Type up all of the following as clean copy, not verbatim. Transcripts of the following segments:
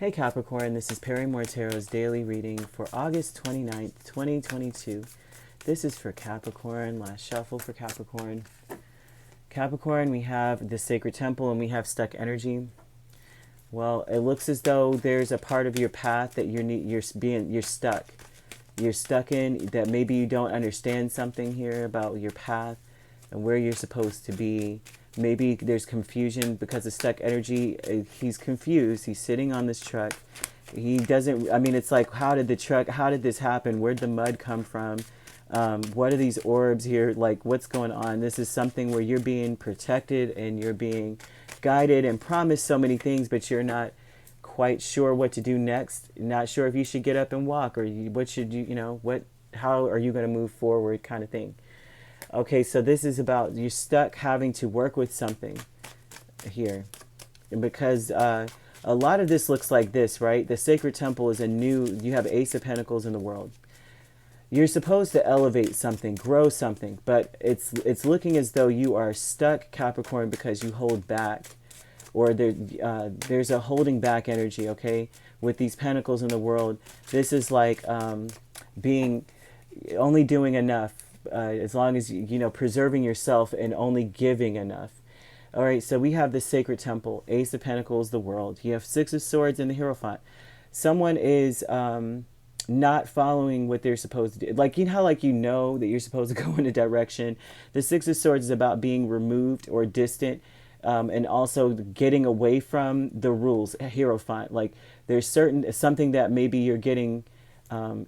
Hey Capricorn, this is Perrymore Tarot's daily reading for August 29th, 2022. This is for Capricorn, last shuffle for Capricorn. Capricorn, we have the sacred temple and we have stuck energy. Well, it looks as though there's a part of your path that you're stuck. You're stuck in, that maybe you don't understand something here about your path and where you're supposed to be. Maybe there's confusion because of stuck energy. He's confused. He's sitting on this truck. He doesn't, I mean, it's like, how did this happen? Where'd the mud come from? What are these orbs here? Like, what's going on? This is something where you're being protected and you're being guided and promised so many things, but you're not quite sure what to do next. Not sure if you should get up and walk, or what should you, how are you going to move forward, kind of thing. Okay, so this is about you're stuck having to work with something here. And because a lot of this looks like this, right? The sacred temple is you have Ace of Pentacles in the world. You're supposed to elevate something, grow something, but it's looking as though you are stuck, Capricorn, because you hold back. Or there's a holding back energy, okay? With these pentacles in the world, this is like only doing enough. As long as preserving yourself and only giving enough. All right, so we have the sacred temple, Ace of Pentacles, the world. You have Six of Swords and the Hierophant. Someone is not following what they're supposed to do. Like, how that you're supposed to go in a direction. The Six of Swords is about being removed or distant, and also getting away from the rules. Hierophant, like there's something that maybe you're getting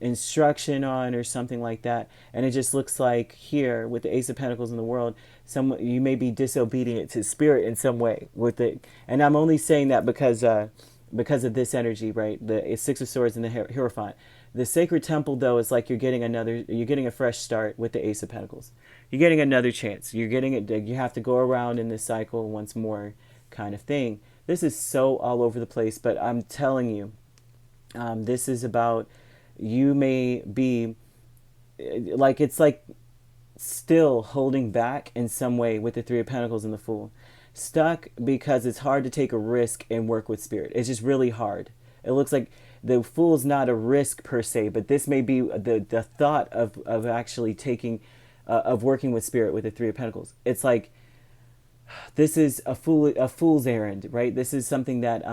instruction on or something like that, and it just looks like here with the Ace of Pentacles in the world, you may be disobedient to spirit in some way with it. And I'm only saying that because of this energy, right? The Six of Swords and the Hierophant. The sacred temple, though, is like you're getting a fresh start with the Ace of Pentacles. You're getting another chance. You have to go around in this cycle once more, kind of thing. This is so all over the place, but I'm telling you, this is about, you may be it's like still holding back in some way with the Three of Pentacles and the Fool. Stuck because it's hard to take a risk and work with spirit. It's just really hard. It looks like the Fool's not a risk per se, but this may be the thought of actually taking of working with spirit with the Three of Pentacles. It's like this is a fool's errand, right? This is something that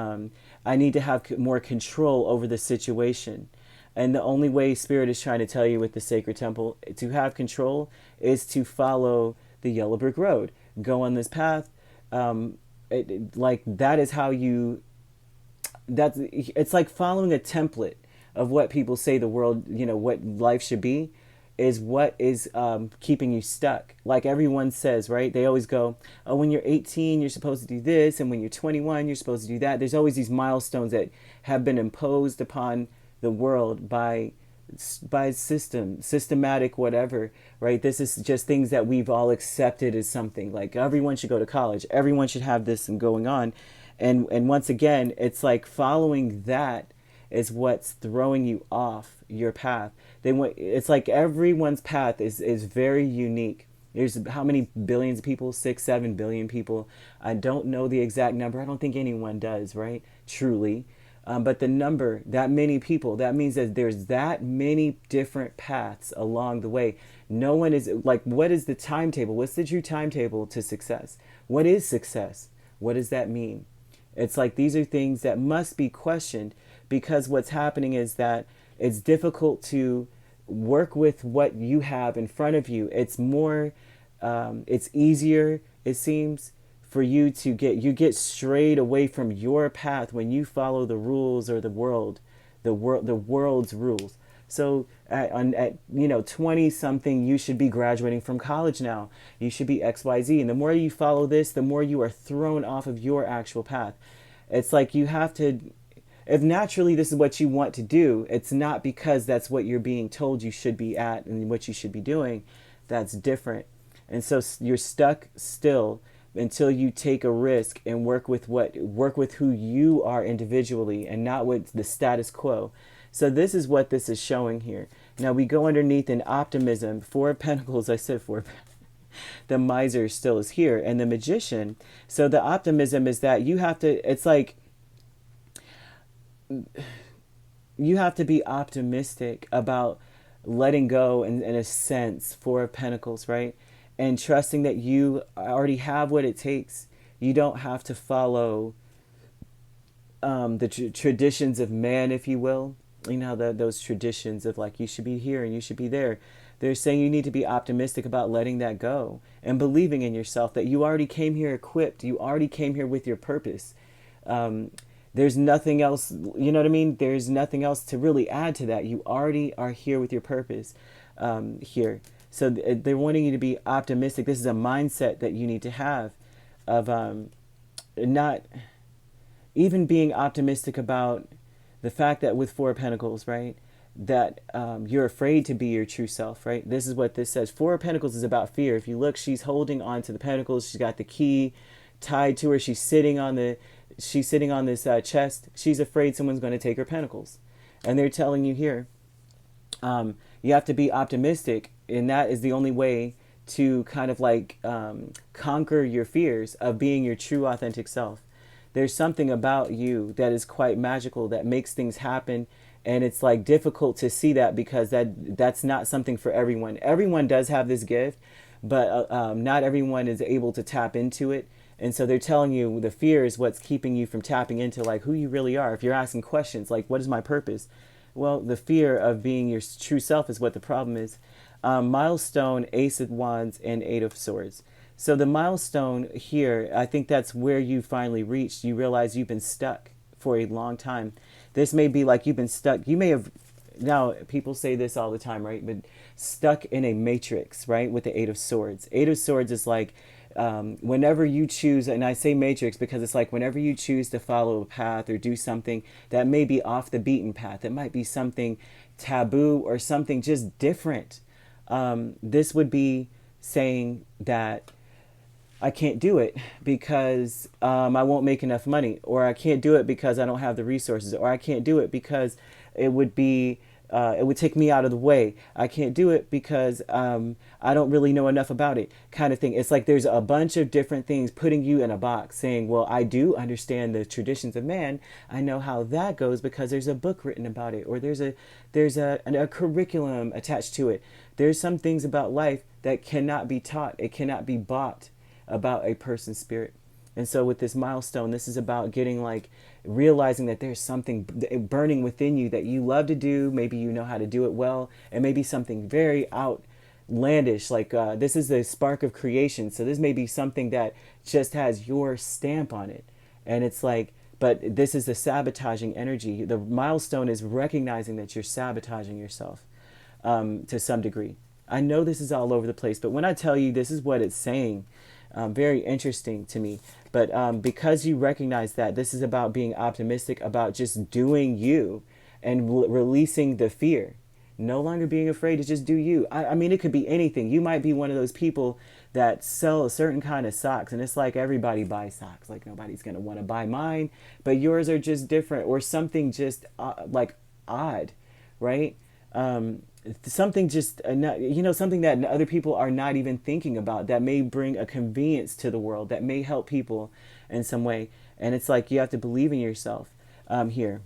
I need to have more control over the situation. And the only way Spirit is trying to tell you with the sacred temple to have control is to follow the yellow brick road. Go on this path. Like that is how it's like following a template of what people say the world, what life should be, is what is keeping you stuck. Like everyone says, right? They always go, oh, when you're 18, you're supposed to do this. And when you're 21, you're supposed to do that. There's always these milestones that have been imposed upon the world by systematic whatever, right? This is just things that we've all accepted as something like everyone should go to college, everyone should have this and going on, and once again, it's like following that is what's throwing you off your path. It's like everyone's path is very unique. There's how many billions of people? 6-7 billion people. I don't know the exact number. I don't think anyone does, right? Truly. But the number, that many people, that means that there's that many different paths along the way. No one is like, what is the timetable? What's the true timetable to success? What is success? What does that mean? It's like these are things that must be questioned, because what's happening is that it's difficult to work with what you have in front of you. It's more, it's easier, it seems, for you to get strayed away from your path when you follow the rules or the world's rules. So at 20 something, you should be graduating from college now. You should be XYZ. And the more you follow this, the more you are thrown off of your actual path. It's like you have to, if naturally this is what you want to do, it's not because that's what you're being told you should be at and what you should be doing. That's different. And so you're stuck still until you take a risk and work with who you are individually and not with the status quo. So this is what this is showing here. Now we go underneath in optimism. Four of Pentacles, I said four. The miser still is here, and the Magician. So the optimism is that you have to, it's like you have to be optimistic about letting go in a sense, Four of Pentacles, right? And trusting that you already have what it takes. You don't have to follow the traditions of man, if you will. You know, those traditions of like, you should be here and you should be there. They're saying you need to be optimistic about letting that go and believing in yourself, that you already came here equipped. You already came here with your purpose. There's nothing else, you know what I mean? There's nothing else to really add to that. You already are here with your purpose here. So they're wanting you to be optimistic. This is a mindset that you need to have of not even being optimistic about the fact that with Four of Pentacles, right, that you're afraid to be your true self, right? This is what this says. Four of Pentacles is about fear. If you look, she's holding on to the pentacles. She's got the key tied to her. She's sitting on this chest. She's afraid someone's going to take her pentacles. And they're telling you here, you have to be optimistic, and that is the only way to kind of like conquer your fears of being your true authentic self. There's something about you that is quite magical, that makes things happen, and it's like difficult to see that because that's not something for everyone. Everyone does have this gift, but not everyone is able to tap into it. And so they're telling you the fear is what's keeping you from tapping into like who you really are. If you're asking questions like, what is my purpose? Well, the fear of being your true self is what the problem is. Milestone, Ace of Wands, and Eight of Swords. So the milestone here, I think that's where you finally reached. You realize you've been stuck for a long time. This may be like you've been stuck. You may have, now people say this all the time, right? But stuck in a matrix, right? With the Eight of Swords. Eight of Swords is like whenever you choose, and I say matrix because it's like whenever you choose to follow a path or do something that may be off the beaten path, it might be something taboo or something just different. This would be saying that I can't do it because I won't make enough money, or I can't do it because I don't have the resources, or I can't do it because it would take me out of the way. I can't do it because I don't really know enough about it, kind of thing. It's like there's a bunch of different things putting you in a box saying, well, I do understand the traditions of man. I know how that goes because there's a book written about it, or there's a curriculum attached to it. There's some things about life that cannot be taught. It cannot be bought about a person's spirit. And so with this milestone, this is about getting like realizing that there's something burning within you that you love to do. Maybe you know how to do it well, and maybe something very outlandish, like this is the spark of creation. So this may be something that just has your stamp on it. And it's like, but this is the sabotaging energy. The milestone is recognizing that you're sabotaging yourself to some degree. I know this is all over the place, but when I tell you this is what it's saying, very interesting to me. But because you recognize that this is about being optimistic, about just doing you and releasing the fear, no longer being afraid to just do you. I mean, it could be anything. You might be one of those people that sell a certain kind of socks, and it's like everybody buys socks. Like nobody's going to want to buy mine, but yours are just different, or something just like odd, right? Something just something that other people are not even thinking about, that may bring a convenience to the world, that may help people in some way. And it's like you have to believe in yourself here.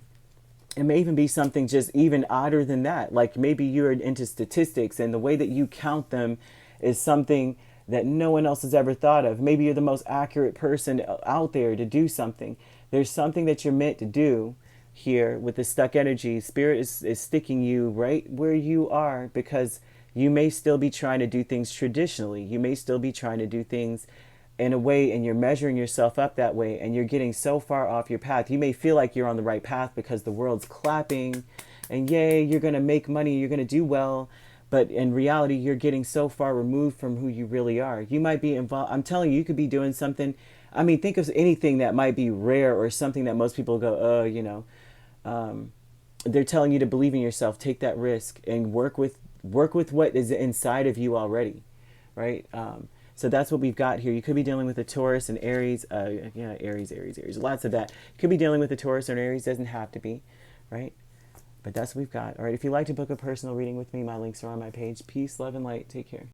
It may even be something just even odder than that, like maybe you're into statistics and the way that you count them is something that no one else has ever thought of. Maybe you're the most accurate person out there to do something. There's something that you're meant to do here with the stuck energy. Spirit is sticking you right where you are because you may still be trying to do things traditionally. You may still be trying to do things in a way, and you're measuring yourself up that way, and you're getting so far off your path. You may feel like you're on the right path because the world's clapping and yay, you're going to make money, you're going to do well. But in reality, you're getting so far removed from who you really are. You might be involved. I'm telling you, you could be doing something. I mean, think of anything that might be rare or something that most people go, they're telling you to believe in yourself, take that risk, and work with what is inside of you already, right? So that's what we've got here. You could be dealing with a Taurus and Aries, Aries, lots of that. You could be dealing with a Taurus or an Aries, doesn't have to be, right? But that's what we've got. All right, if you'd like to book a personal reading with me, my links are on my page. Peace, love, and light. Take care.